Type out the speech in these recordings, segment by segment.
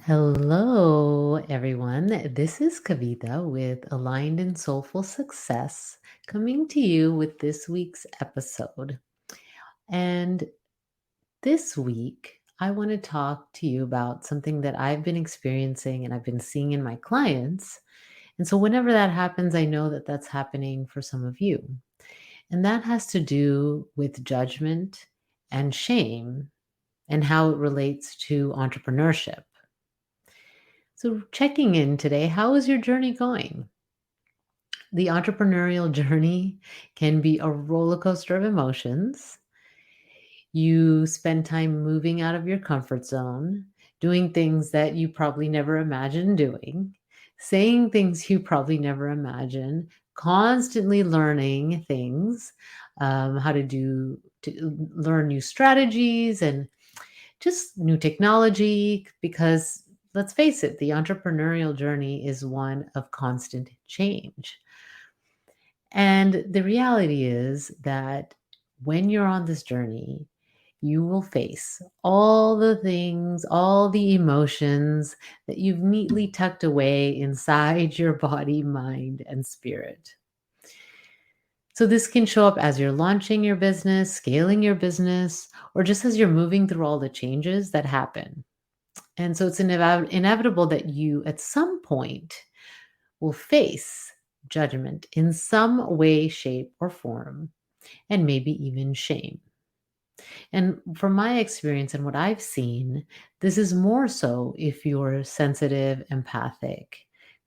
Hello, everyone. This is Kavita with Aligned Soulful Success coming to you with this week's episode. And this week, I want to talk to you about something that I've been experiencing and I've been seeing in my clients. And so, whenever that happens, I know that that's happening for some of you. And that has to do with judgment and shame and how it relates to entrepreneurship. So, checking in today, how is your journey going? The entrepreneurial journey can be a roller coaster of emotions. You spend time moving out of your comfort zone, doing things that you probably never imagined doing, saying things you probably never imagined, constantly learning things, how to learn new strategies and just new technology. Because let's face it, the entrepreneurial journey is one of constant change. And the reality is that when you're on this journey, you will face all the things, all the emotions that you've neatly tucked away inside your body, mind, and spirit. So, this can show up as you're launching your business, scaling your business, or just as you're moving through all the changes that happen. And so, it's inevitable that you, at some point, will face judgment in some way, shape, or form, and maybe even shame. And from my experience and what I've seen, this is more so if you're sensitive, empathic,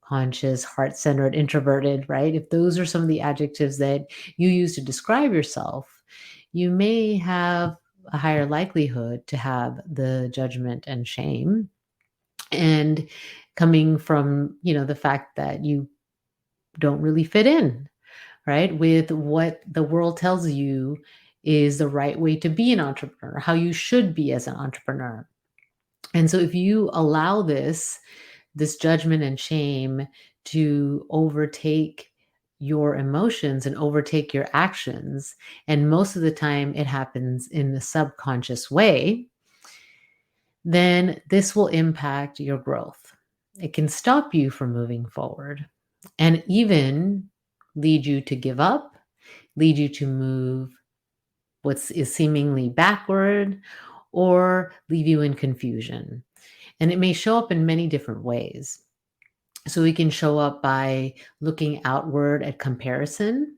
conscious, heart centered, introverted, right? If those are some of the adjectives that you use to describe yourself, you may have a higher likelihood to have the judgment and shame. And coming from, the fact that you don't really fit in, right? With what the world tells you is the right way to be an entrepreneur, how you should be as an entrepreneur. And so if you allow this judgment and shame to overtake your emotions and overtake your actions, and most of the time it happens in the subconscious way, then this will impact your growth. It can stop you from moving forward and even lead you to give up, lead you to move what is seemingly backward, or leave you in confusion. And it may show up in many different ways. So we can show up by looking outward at comparison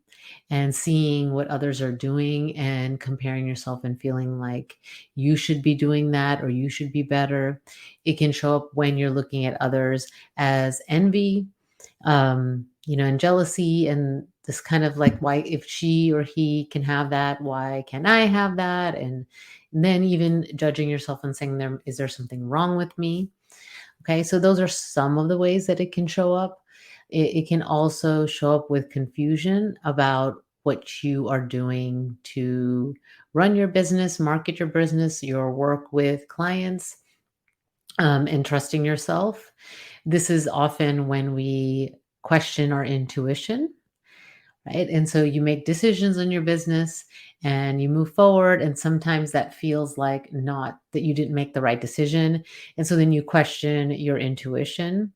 and seeing what others are doing and comparing yourself and feeling like you should be doing that or you should be better. It can show up when you're looking at others as envy, and jealousy, and this kind of like, why, if she or he can have that, why can't I have that? And then even judging yourself and saying, is there something wrong with me? Okay, so those are some of the ways that it can show up. It can also show up with confusion about what you are doing to run your business, market your business, your work with clients, and trusting yourself. This is often when we question our intuition, right? And so you make decisions in your business and you move forward, and sometimes that feels like not that you didn't make the right decision. And so then you question your intuition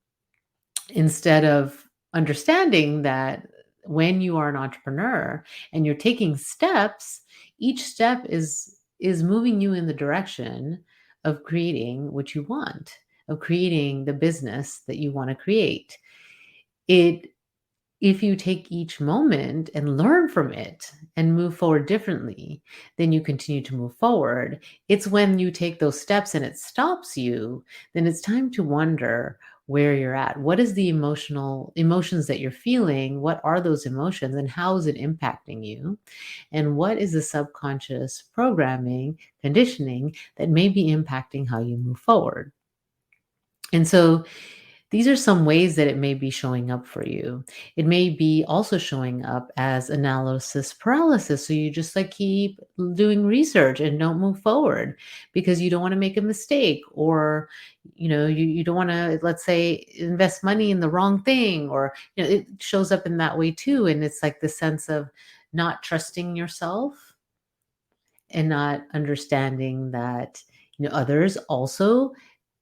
instead of understanding that when you are an entrepreneur and you're taking steps, each step is moving you in the direction of creating what you want, of creating the business that you want to create. It If you take each moment and learn from it and move forward differently, then you continue to move forward. It's when you take those steps and it stops you, then it's time to wonder where you're at. What is the emotions that you're feeling? What are those emotions and how is it impacting you? And what is the subconscious programming, conditioning that may be impacting how you move forward? And so these are some ways that it may be showing up for you. It may be also showing up as analysis paralysis. So you just like keep doing research and don't move forward because you don't want to make a mistake, or you don't want to, let's say, invest money in the wrong thing, or it shows up in that way too. And it's like the sense of not trusting yourself and not understanding that others also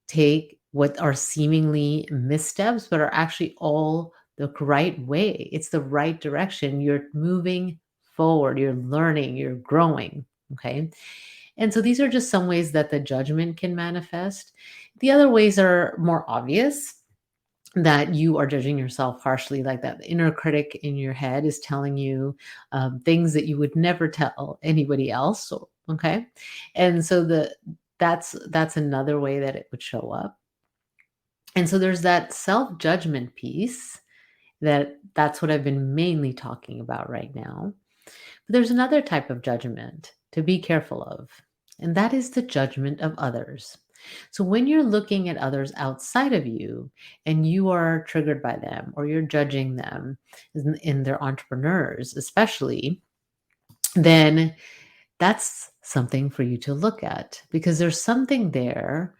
take what are seemingly missteps, but are actually all the right way. It's the right direction. You're moving forward, you're learning, you're growing. Okay. And so these are just some ways that the judgment can manifest. The other ways are more obvious, that you are judging yourself harshly, like that inner critic in your head is telling you things that you would never tell anybody else. Okay. And so that's another way that it would show up. And so there's that self-judgment piece, that's what I've been mainly talking about right now. But there's another type of judgment to be careful of, and that is the judgment of others. So when you're looking at others outside of you and you are triggered by them, or you're judging them in their entrepreneurs, especially, then that's something for you to look at, because there's something there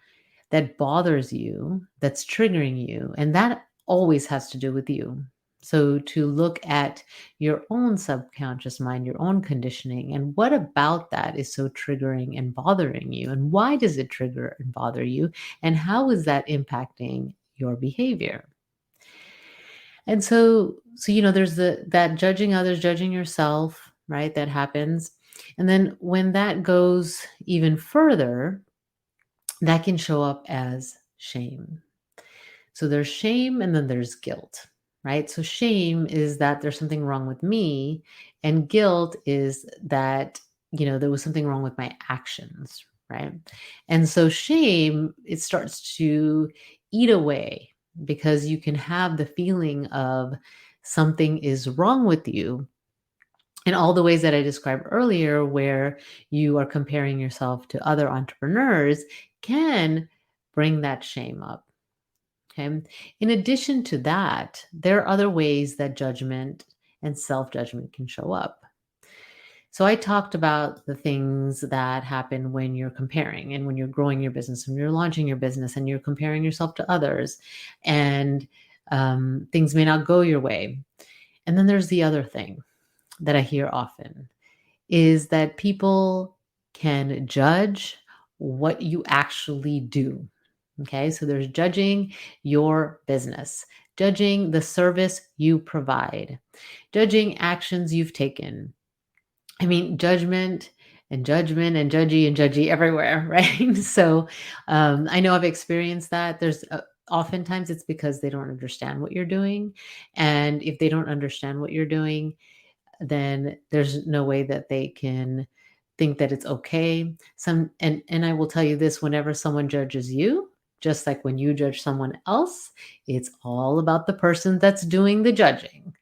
that bothers you, that's triggering you, and that always has to do with you. So to look at your own subconscious mind, your own conditioning, and what about that is so triggering and bothering you, and why does it trigger and bother you, and how is that impacting your behavior? And so there's that judging others, judging yourself, right? That happens. And then when that goes even further, that can show up as shame. So there's shame and then there's guilt, right? So shame is that there's something wrong with me, and guilt is that, there was something wrong with my actions, right? And so shame, it starts to eat away, because you can have the feeling of something is wrong with you in all the ways that I described earlier, where you are comparing yourself to other entrepreneurs, can bring that shame up. Okay. In addition to that, there are other ways that judgment and self judgment can show up. So I talked about the things that happen when you're comparing, and when you're growing your business, when you're launching your business and you're comparing yourself to others, and things may not go your way. And then there's the other thing that I hear often, is that people can judge what you actually do. Okay, so there's judging your business, judging the service you provide, judging actions you've taken. I mean, judgment and judgy everywhere, right? So I know I've experienced that. There's oftentimes it's because they don't understand what you're doing. And if they don't understand what you're doing, then there's no way that they can think that it's okay. And I will tell you this, whenever someone judges you, just like when you judge someone else, it's all about the person that's doing the judging,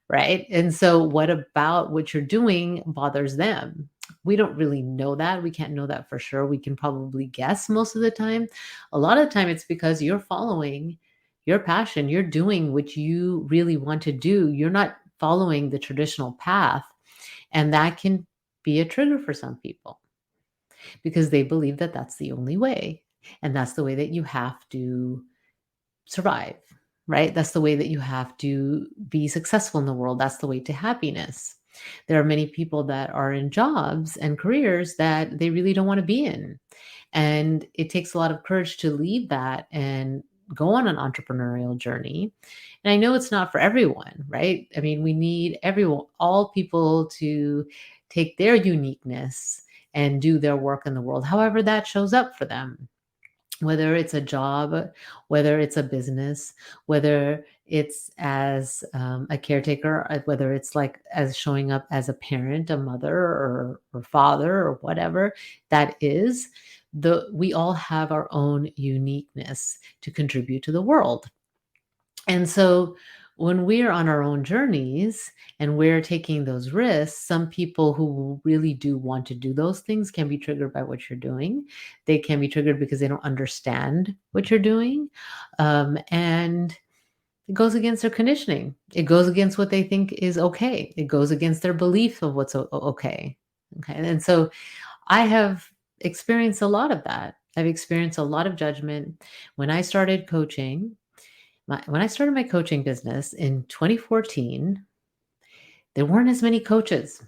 right? And so what about what you're doing bothers them? We don't really know that. We can't know that for sure. We can probably guess most of the time. A lot of the time it's because you're following your passion. You're doing what you really want to do. You're not following the traditional path. And that can be a trigger for some people, because they believe that that's the only way. And that's the way that you have to survive, right? That's the way that you have to be successful in the world. That's the way to happiness. There are many people that are in jobs and careers that they really don't want to be in. And it takes a lot of courage to leave that and go on an entrepreneurial journey. And I know it's not for everyone, right? I mean, we need everyone, all people, to take their uniqueness and do their work in the world, however that shows up for them, whether it's a job, whether it's a business, whether it's as a caretaker, whether it's like as showing up as a parent, a mother, or father, or whatever that is. We all have our own uniqueness to contribute to the world. And so when we're on our own journeys and we're taking those risks, some people who really do want to do those things can be triggered by what you're doing. They can be triggered because they don't understand what you're doing. And it goes against their conditioning. It goes against what they think is okay. It goes against their belief of what's okay. Okay. And so I have experienced a lot of that. I've experienced a lot of judgment. When I started coaching, when I started my coaching business in 2014, there weren't as many coaches.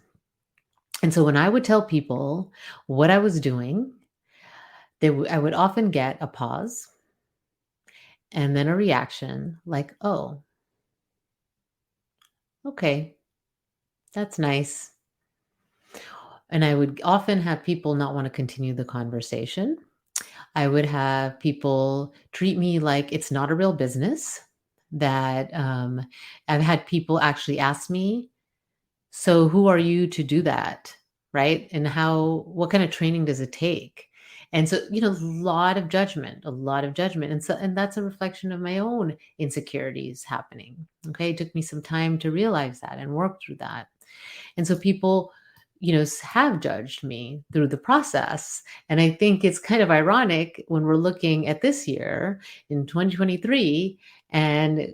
And so when I would tell people what I was doing, I would often get a pause. and then a reaction like, oh, okay, that's nice. And I would often have people not want to continue the conversation. I would have people treat me like it's not a real business. That I've had people actually ask me, so who are you to do that? Right? And what kind of training does it take? And so, a lot of judgment, a lot of judgment. And that's a reflection of my own insecurities happening. Okay. It took me some time to realize that and work through that. And so people, have judged me through the process. And I think it's kind of ironic when we're looking at this year in 2023, and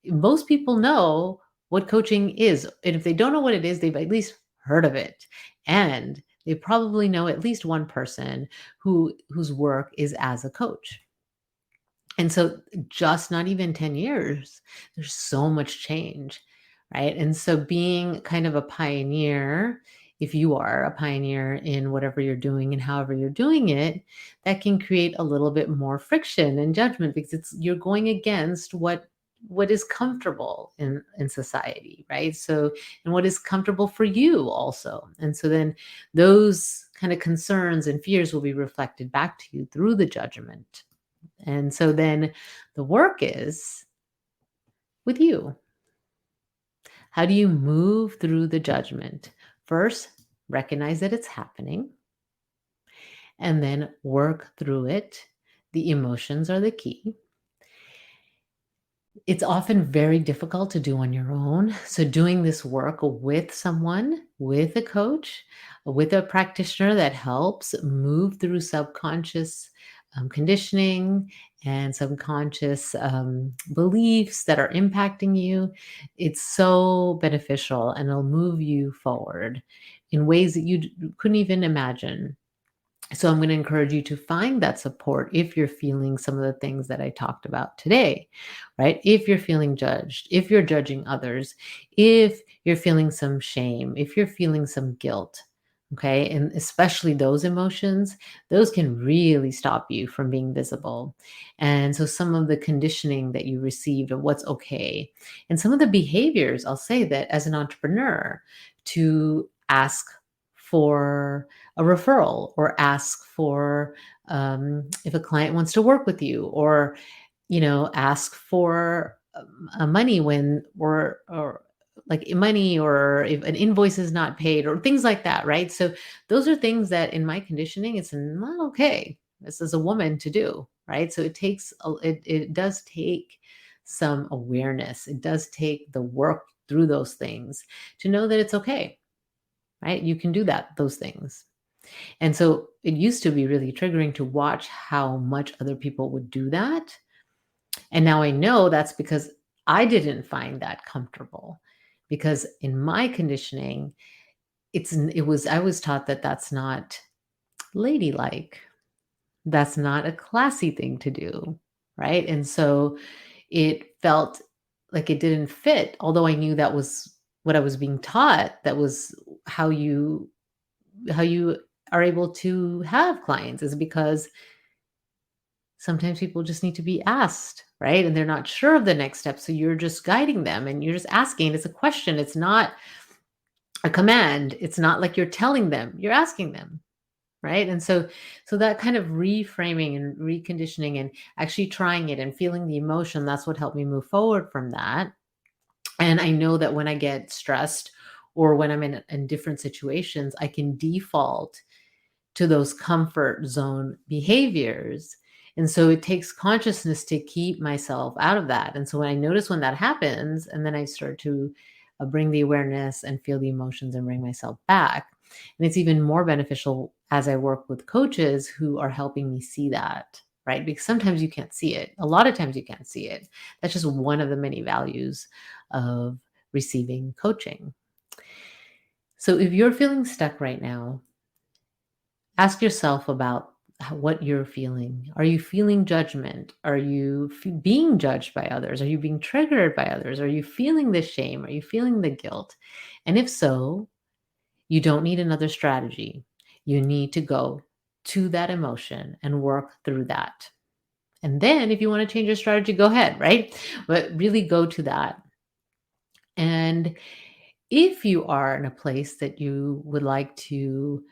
most people know what coaching is. And if they don't know what it is, they've at least heard of it. And they probably know at least one person whose work is as a coach. And so just not even 10 years, there's so much change, right? And so being kind of a pioneer, if you are a pioneer in whatever you're doing and however you're doing it, that can create a little bit more friction and judgment because you're going against what is comfortable in society, right? So, and what is comfortable for you also. And so then those kind of concerns and fears will be reflected back to you through the judgment. And so then the work is with you. How do you move through the judgment? First, recognize that it's happening and then work through it. The emotions are the key. It's often very difficult to do on your own. So, doing this work with someone, with a coach, with a practitioner that helps move through subconscious conditioning and subconscious beliefs that are impacting you, it's so beneficial and it'll move you forward in ways that you couldn't even imagine. So I'm going to encourage you to find that support if you're feeling some of the things that I talked about today, right? If you're feeling judged, if you're judging others, if you're feeling some shame, if you're feeling some guilt, okay? And especially those emotions, those can really stop you from being visible. And so some of the conditioning that you received of what's okay, and some of the behaviors, I'll say that as an entrepreneur, to ask for a referral or ask for if a client wants to work with you or ask for money when or like money or if an invoice is not paid or things like that, right? So those are things that in my conditioning it's not okay this is a woman to do, right? So it does take some awareness. It does take the work through those things to know that it's okay, right? You can do those things. And so it used to be really triggering to watch how much other people would do that. And now I know that's because I didn't find that comfortable. Because in my conditioning, I was taught that that's not ladylike. That's not a classy thing to do, right? And so it felt like it didn't fit, although I knew that was what I was being taught. That was how you are able to have clients, is because sometimes people just need to be asked, right? And they're not sure of the next step. So you're just guiding them and you're just asking. It's a question. It's not a command. It's not like you're telling them, you're asking them. Right. And so that kind of reframing and reconditioning and actually trying it and feeling the emotion, that's what helped me move forward from that. And I know that when I get stressed or when I'm in different situations, I can default to those comfort zone behaviors. And so it takes consciousness to keep myself out of that. And so when I notice when that happens, and then I start to bring the awareness and feel the emotions and bring myself back. And it's even more beneficial as I work with coaches who are helping me see that, right? Because sometimes you can't see it. A lot of times you can't see it. That's just one of the many values of receiving coaching. So if you're feeling stuck right now, ask yourself about what you're feeling. Are you feeling judgment? Are you being judged by others? Are you being triggered by others? Are you feeling the shame? Are you feeling the guilt? And if so, you don't need another strategy. You need to go to that emotion and work through that. And then if you want to change your strategy, go ahead, right? But really go to that. And if you are in a place that you would like to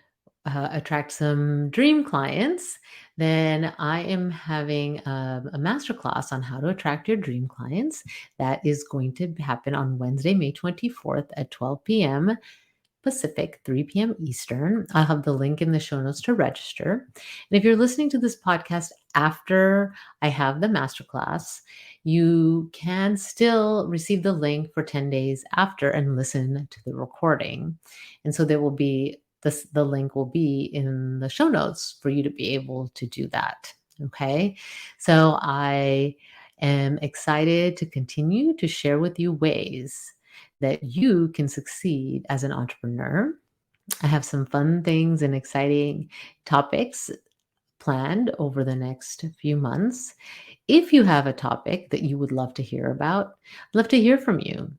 attract some dream clients, then I am having a masterclass on how to attract your dream clients. That is going to happen on Wednesday, May 24th at 12 p.m. Pacific, 3 p.m. Eastern. I'll have the link in the show notes to register. And if you're listening to this podcast after I have the masterclass, you can still receive the link for 10 days after and listen to the recording. And so there will be the link will be in the show notes for you to be able to do that. Okay. So I am excited to continue to share with you ways that you can succeed as an entrepreneur. I have some fun things and exciting topics planned over the next few months. If you have a topic that you would love to hear about, I'd love to hear from you.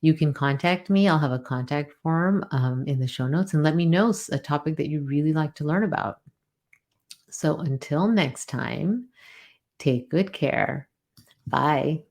You can contact me. I'll have a contact form in the show notes and let me know a topic that you'd really like to learn about. So until next time, take good care. Bye.